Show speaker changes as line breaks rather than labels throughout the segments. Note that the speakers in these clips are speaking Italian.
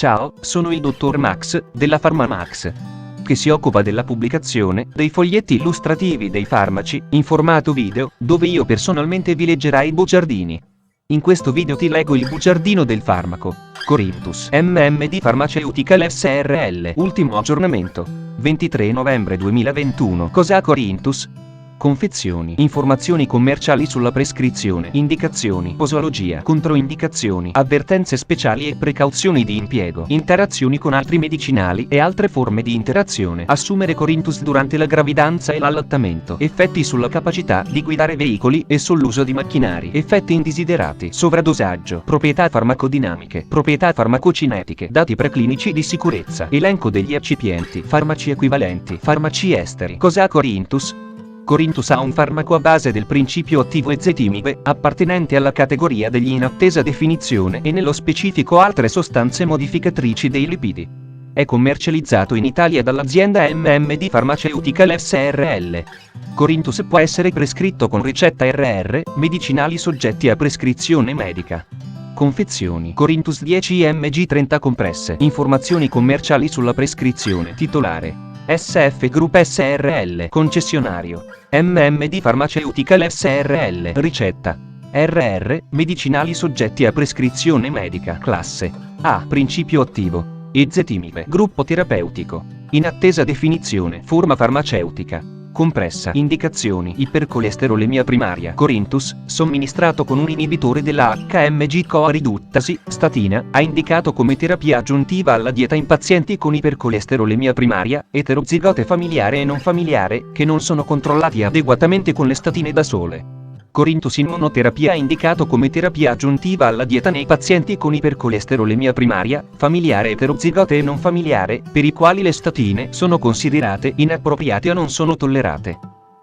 Ciao, sono il dottor Max, della PharmaMax, che si occupa della pubblicazione dei foglietti illustrativi dei farmaci, in formato video, dove io personalmente vi leggerai i bugiardini. In questo video ti leggo il bugiardino del farmaco Corinthus MMD Pharmaceutical SRL. Ultimo aggiornamento 23 novembre 2021. Cos'ha Corinthus? Confezioni, informazioni commerciali sulla prescrizione, indicazioni, posologia, controindicazioni, avvertenze speciali e precauzioni di impiego, interazioni con altri medicinali e altre forme di interazione. Assumere Corinthus durante la gravidanza e l'allattamento. Effetti sulla capacità di guidare veicoli e sull'uso di macchinari. Effetti indesiderati. Sovradosaggio. Proprietà farmacodinamiche. Proprietà farmacocinetiche. Dati preclinici di sicurezza. Elenco degli eccipienti. Farmaci equivalenti. Farmaci esteri. Cos'ha Corinthus? Corinthus ha un farmaco a base del principio attivo ezetimibe, appartenente alla categoria degli in attesa definizione e nello specifico altre sostanze modificatrici dei lipidi. È commercializzato in Italia dall'azienda MMD Pharmaceutical SRL. Corinthus può essere prescritto con ricetta RR, medicinali soggetti a prescrizione medica. Confezioni. Corinthus 10 mg 30 compresse. Informazioni commerciali sulla prescrizione. Titolare SF Group SRL. Concessionario MMD Pharmaceutical SRL. Ricetta RR, medicinali soggetti a prescrizione medica. Classe A. Principio attivo ezetimibe. Gruppo terapeutico in attesa definizione. Forma farmaceutica compressa. Indicazioni: ipercolesterolemia primaria. Corinthus, somministrato con un inibitore della HMG-CoA riduttasi, statina, ha indicato come terapia aggiuntiva alla dieta in pazienti con ipercolesterolemia primaria, eterozigote familiare e non familiare, che non sono controllati adeguatamente con le statine da sole. Corinthus in monoterapia è indicato come terapia aggiuntiva alla dieta nei pazienti con ipercolesterolemia primaria, familiare eterozigote e non familiare, per i quali le statine sono considerate inappropriate o non sono tollerate.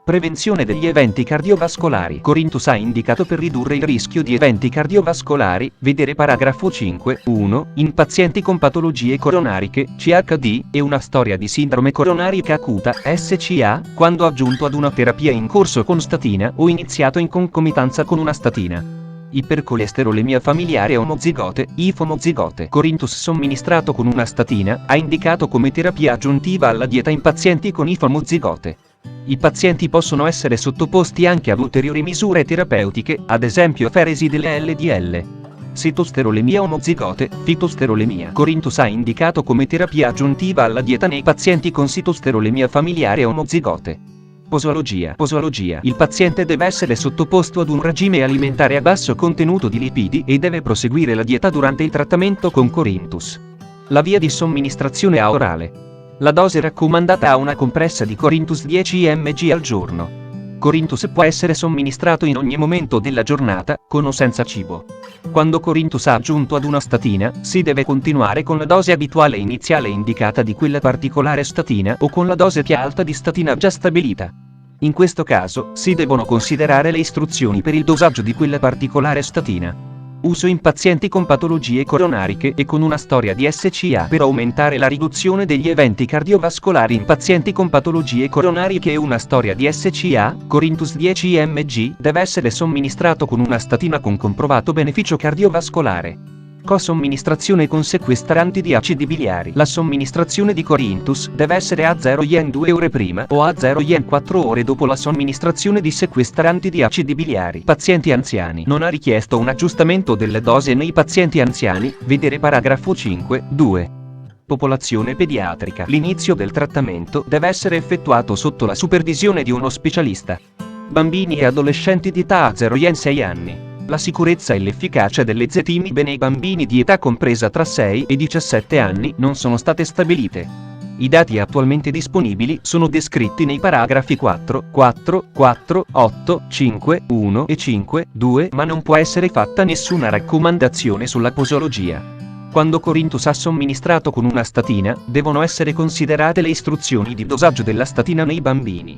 Prevenzione degli eventi cardiovascolari. Corinthus ha indicato per ridurre il rischio di eventi cardiovascolari, vedere paragrafo 5.1, in pazienti con patologie coronariche, CHD, e una storia di sindrome coronarica acuta, SCA, quando aggiunto ad una terapia in corso con statina o iniziato in concomitanza con una statina. Ipercolesterolemia familiare omozigote, IF-omozigote. Corinthus somministrato con una statina, ha indicato come terapia aggiuntiva alla dieta in pazienti con IF-omozigote. I pazienti possono essere sottoposti anche ad ulteriori misure terapeutiche, ad esempio aferesi delle LDL. Sitosterolemia omozigote, fitosterolemia. Corinthus ha indicato come terapia aggiuntiva alla dieta nei pazienti con sitosterolemia familiare omozigote. Posologia. Il paziente deve essere sottoposto ad un regime alimentare a basso contenuto di lipidi e deve proseguire la dieta durante il trattamento con Corinthus. La via di somministrazione a orale. La dose raccomandata ha una compressa di Corinthus 10 mg al giorno. Corinthus può essere somministrato in ogni momento della giornata, con o senza cibo. Quando Corinthus ha aggiunto ad una statina, si deve continuare con la dose abituale iniziale indicata di quella particolare statina o con la dose più alta di statina già stabilita. In questo caso, si devono considerare le istruzioni per il dosaggio di quella particolare statina. Uso in pazienti con patologie coronariche e con una storia di SCA per aumentare la riduzione degli eventi cardiovascolari in pazienti con patologie coronariche e una storia di SCA. Corinthus 10 mg deve essere somministrato con una statina con comprovato beneficio cardiovascolare. Co-somministrazione con sequestranti di acidi biliari. La somministrazione di Corinthus deve essere a 0 yen 2 ore prima o a 0 yen 4 ore dopo la somministrazione di sequestranti di acidi biliari. Pazienti anziani. Non ha richiesto un aggiustamento delle dosi nei pazienti anziani, vedere paragrafo 5.2. Popolazione pediatrica. L'inizio del trattamento deve essere effettuato sotto la supervisione di uno specialista. Bambini e adolescenti di età a 0 yen 6 anni. La sicurezza e l'efficacia dell'ezetimibe nei bambini di età compresa tra 6 e 17 anni non sono state stabilite. I dati attualmente disponibili sono descritti nei paragrafi 4, 8, 5, 1 e 5, 2, ma non può essere fatta nessuna raccomandazione sulla posologia. Quando Corinthus ha somministrato con una statina, devono essere considerate le istruzioni di dosaggio della statina nei bambini.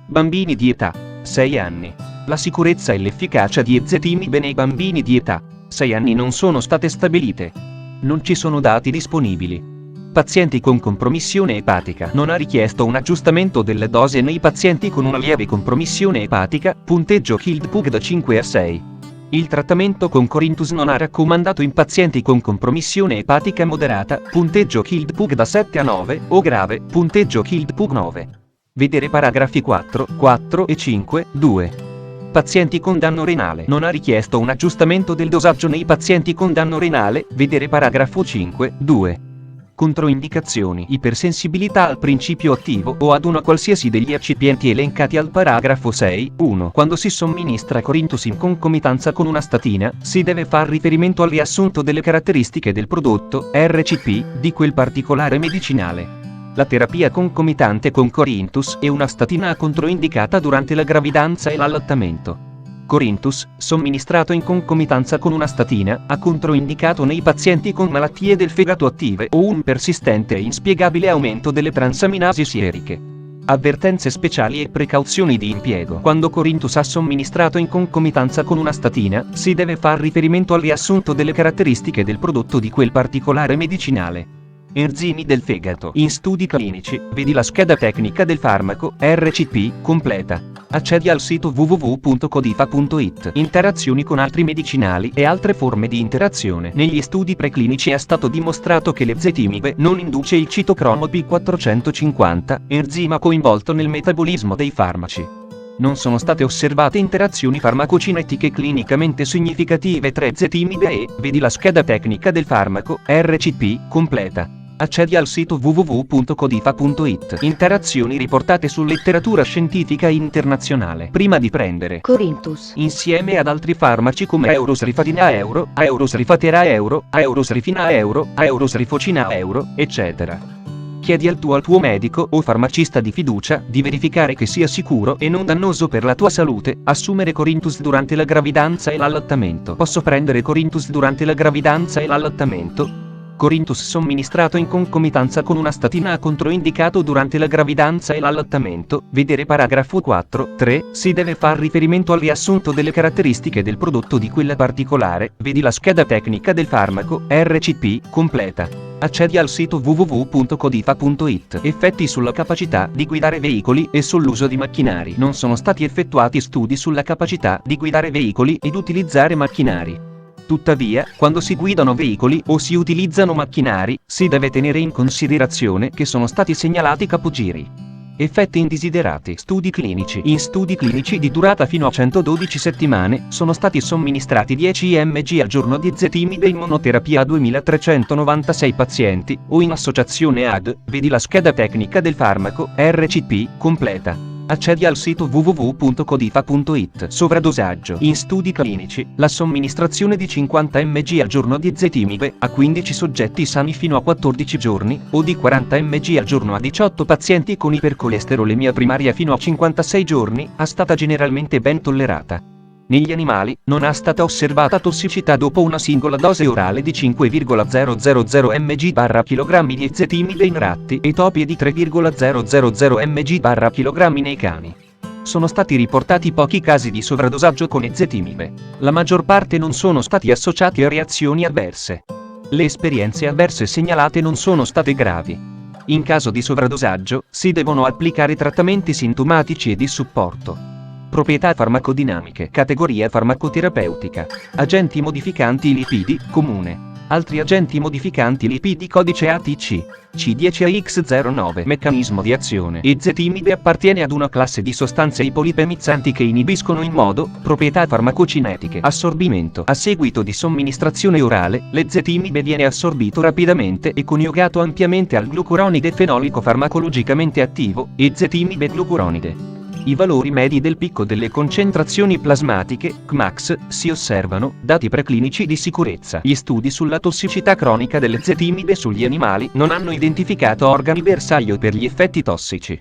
Bambini di età 6 anni. La sicurezza e l'efficacia di ezetimibe nei bambini di età 6 anni non sono state stabilite. Non ci sono dati disponibili. Pazienti con compromissione epatica. Non ha richiesto un aggiustamento delle dosi nei pazienti con una lieve compromissione epatica, punteggio Hildpug da 5 a 6. Il trattamento con Corinthus non è raccomandato in pazienti con compromissione epatica moderata, punteggio Kild Pug da 7 a 9, o grave, punteggio Kild Pug 9. Vedere paragrafi 4, 4 e 5, 2. Pazienti con danno renale. Non ha richiesto un aggiustamento del dosaggio nei pazienti con danno renale, vedere paragrafo 5, 2. Controindicazioni: ipersensibilità al principio attivo o ad uno qualsiasi degli eccipienti elencati al paragrafo 6, 1. Quando si somministra Corinthus in concomitanza con una statina, si deve far riferimento al riassunto delle caratteristiche del prodotto, RCP, di quel particolare medicinale. La terapia concomitante con Corinthus è una statina controindicata durante la gravidanza e l'allattamento. Corinthus, somministrato in concomitanza con una statina, ha controindicato nei pazienti con malattie del fegato attive o un persistente e inspiegabile aumento delle transaminasi sieriche. Avvertenze speciali e precauzioni di impiego. Quando Corinthus ha somministrato in concomitanza con una statina, si deve far riferimento al riassunto delle caratteristiche del prodotto di quel particolare medicinale. Enzimi del fegato. In studi clinici, vedi la scheda tecnica del farmaco, RCP, completa. Accedi al sito www.codifa.it. Interazioni con altri medicinali e altre forme di interazione. Negli studi preclinici è stato dimostrato che l'ezetimibe non induce il citocromo P450, enzima coinvolto nel metabolismo dei farmaci. Non sono state osservate interazioni farmacocinetiche clinicamente significative tra ezetimibe e, vedi la scheda tecnica del farmaco, RCP, completa. Accedi al sito www.codifa.it. Interazioni riportate su letteratura scientifica internazionale. Prima di prendere
Corinthus
insieme ad altri farmaci come Eurosrifadina Euro, Eurosrifatera Euro, Eurosrifina Euro, Eurosrifocina Euro, eccetera. Chiedi al tuo medico o farmacista di fiducia di verificare che sia sicuro e non dannoso per la tua salute assumere Corinthus durante la gravidanza e l'allattamento. Posso prendere Corinthus durante la gravidanza e l'allattamento? Corinthus somministrato in concomitanza con una statina controindicato durante la gravidanza e l'allattamento, vedere paragrafo 4, 3, si deve far riferimento al riassunto delle caratteristiche del prodotto di quella particolare, vedi la scheda tecnica del farmaco, RCP, completa. Accedi al sito www.codifa.it. Effetti sulla capacità di guidare veicoli e sull'uso di macchinari. Non sono stati effettuati studi sulla capacità di guidare veicoli ed utilizzare macchinari. Tuttavia, quando si guidano veicoli o si utilizzano macchinari, si deve tenere in considerazione che sono stati segnalati capogiri. Effetti indesiderati. Studi clinici. In studi clinici di durata fino a 112 settimane, sono stati somministrati 10 mg al giorno di ezetimibe in monoterapia a 2396 pazienti, o in associazione ad, vedi la scheda tecnica del farmaco, RCP, completa. Accedi al sito www.codifa.it. Sovradosaggio. In studi clinici, la somministrazione di 50 mg al giorno di ezetimibe a 15 soggetti sani fino a 14 giorni, o di 40 mg al giorno a 18 pazienti con ipercolesterolemia primaria fino a 56 giorni, è stata generalmente ben tollerata. Negli animali, non è stata osservata tossicità dopo una singola dose orale di 5,000 mg/kg di ezetimibe in ratti e topi e di 3,000 mg/kg nei cani. Sono stati riportati pochi casi di sovradosaggio con ezetimibe. La maggior parte non sono stati associati a reazioni avverse. Le esperienze avverse segnalate non sono state gravi. In caso di sovradosaggio, si devono applicare trattamenti sintomatici e di supporto. Proprietà farmacodinamiche. Categoria farmacoterapeutica. Agenti modificanti lipidi, comune. Altri agenti modificanti lipidi codice ATC. C10AX09. Meccanismo di azione. Ezetimibe appartiene ad una classe di sostanze ipolipemizzanti che inibiscono in modo, proprietà farmacocinetiche. Assorbimento. A seguito di somministrazione orale, l'ezetimibe viene assorbito rapidamente e coniugato ampiamente al glucuronide fenolico farmacologicamente attivo, ezetimibe glucuronide. I valori medi del picco delle concentrazioni plasmatiche, Cmax, si osservano, dati preclinici di sicurezza. Gli studi sulla tossicità cronica dell'ezetimibe sugli animali non hanno identificato organi bersaglio per gli effetti tossici.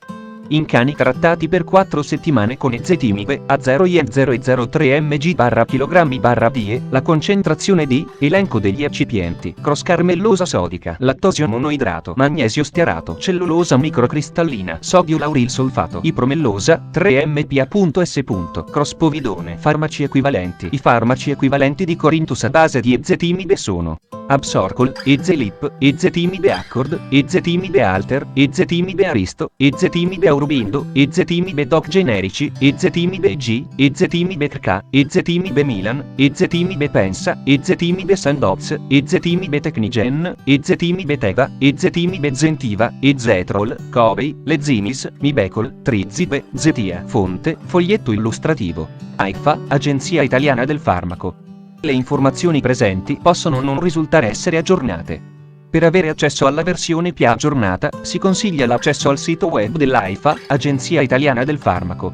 In cani trattati per 4 settimane con ezetimibe a 0,003 mg/kg/die, la concentrazione di elenco degli eccipienti: crosscarmellosa sodica, lattosio monoidrato, magnesio stearato, cellulosa microcristallina, sodio lauril solfato, ipromellosa, 3-MPa.S. Crosspovidone. Farmaci equivalenti. I farmaci equivalenti di Corinthus a base di ezetimibe sono Absorcol, Ezelip, ezetimibe Accord, ezetimibe Alter, ezetimibe Aristo, ezetimibe Aurobindo, Ezetimibe Doc generici, Ezetimibe G, Ezetimibe KK, Ezetimibe Milan, Ezetimibe Pensa, Ezetimibe Sandoz, Ezetimibe Technigen, Ezetimibe Teva, Ezetimibe Zentiva, Ezetrol, Covey, Lezimis, Mibecol, Trizibe, Zetia. Fonte, foglietto illustrativo. AIFA, Agenzia Italiana del Farmaco. Le informazioni presenti possono non risultare essere aggiornate. Per avere accesso alla versione più aggiornata, si consiglia l'accesso al sito web dell'AIFA, Agenzia Italiana del Farmaco.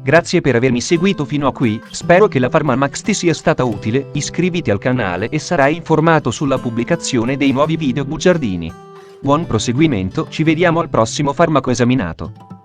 Grazie per avermi seguito fino a qui, spero che la PharmaMax ti sia stata utile, iscriviti al canale e sarai informato sulla pubblicazione dei nuovi video bugiardini. Buon proseguimento, ci vediamo al prossimo farmaco esaminato.